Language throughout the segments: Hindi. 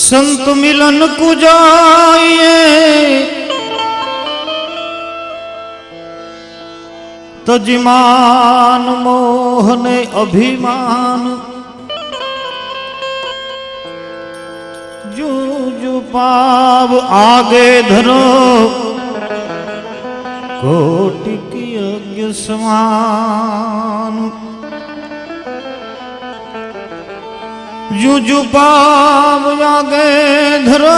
संत मिलन को जाइए तजिमान मोहन अभिमान जू जू पाव आगे धरो कोटि की यज्ञ समान जू जू पाव आगे धरो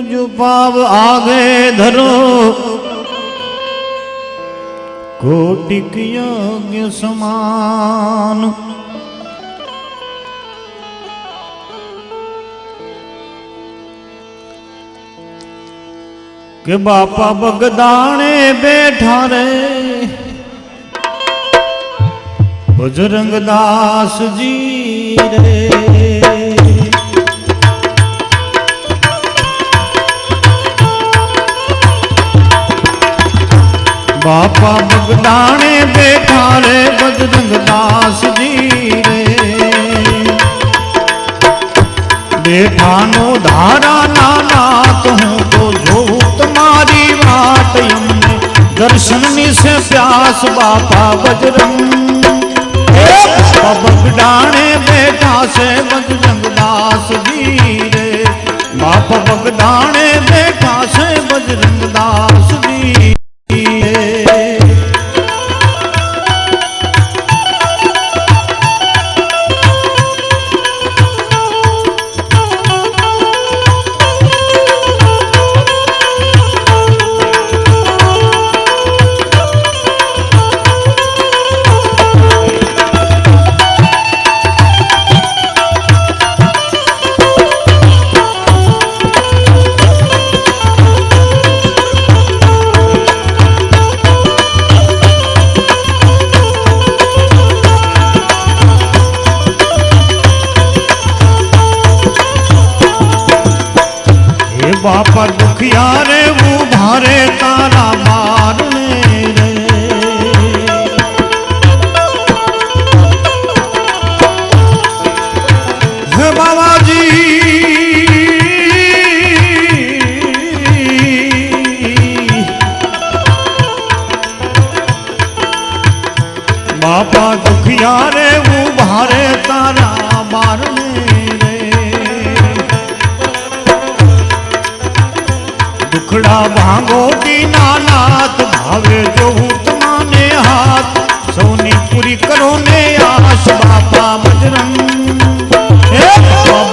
जू पाव आगे धरो कोटि की यज्ञ समान के बापा बगदाने बैठा रे बजरंग दास जी रे बापा बगदाने बैठा रे बजरंग दास जी रे बैठा नो धारा नाना कहूँ तो जो तुम्हारी बात हमने दर्शन से प्यास बापा बजरंग बगदाने बैठा से बजरंग दास जी रे बापा बगदाने बैठा से बजरंग दास जी रे बापा दुखिया रे वो भारे तारा मारने रे हे बाबा जी बापा दुखिया रे वो भारे तारा मारने दुखड़ा भांगो दीनानाथ भावे जो तुम्हारे हाथ सोनी पूरी करो ने आस बापा बजरंग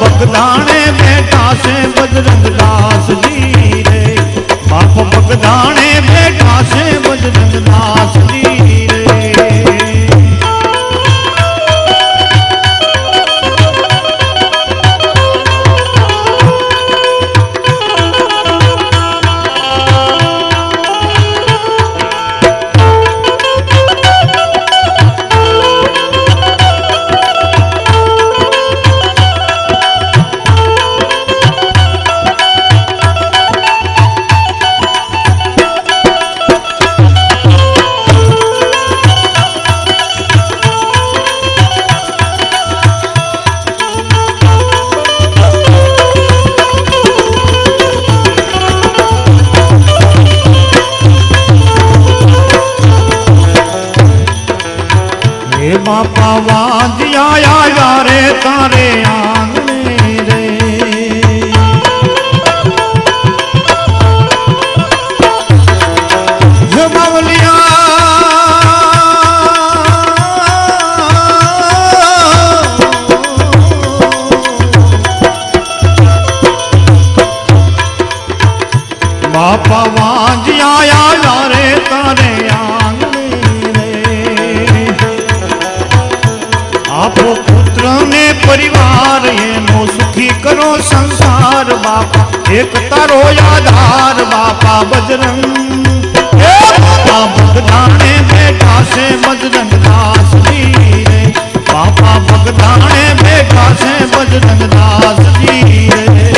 बगदाने बैठा से बजरंग दास जी रे बापा बगदाने बैठा से बजरंग दास जी रे बापा वाज आया यारे तारे आंगने रे जो बावलिया बापा वाज आया यारे तारे आपो पुत्र ने परिवार ये नो सुखी करो संसार बापा एक तारो आधार बापा बजरंग बापा बगदाने बैठा से बजरंग दास जी रे बापा बगदाने बैठा से बजरंग दास जी रे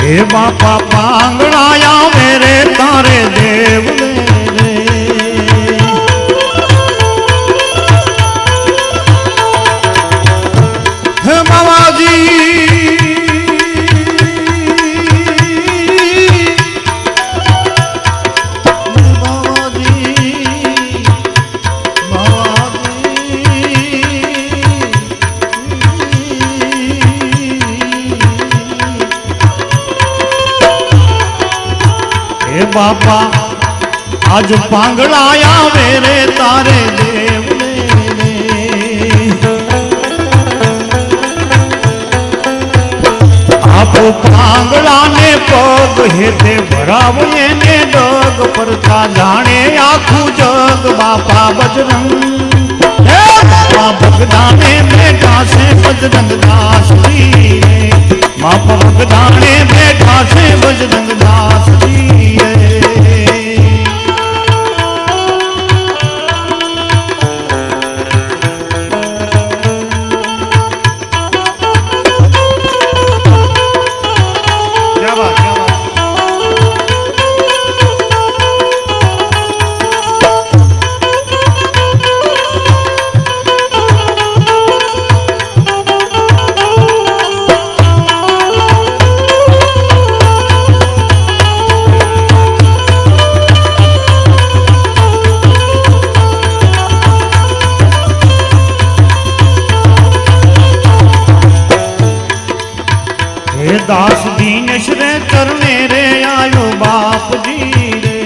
हे बापा पांगड़ाया मेरे तारे देव रे हे बाबा जी बापा आज पांगड़ाया मेरे तारे देव आप पांगड़ा ने पग हेते भराव ने डग पर था जाने आखू जग बापा बजरंग हे बापा भगदाने बेटा से बजरंग दास जी बापा भगदाने बेटा से बजरंग दास जी दास दीनेश रे चरणे रे आयो बाप जी रे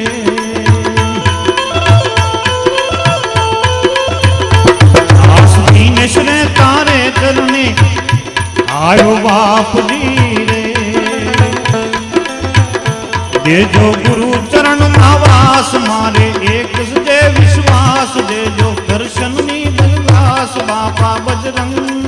दास दीनेश रे तारे चरणे आयो बाप जी रे देजो गुरु चरण आवास मारे एक सजे विश्वास देजो दर्शन नी दरगास बापा बजरंग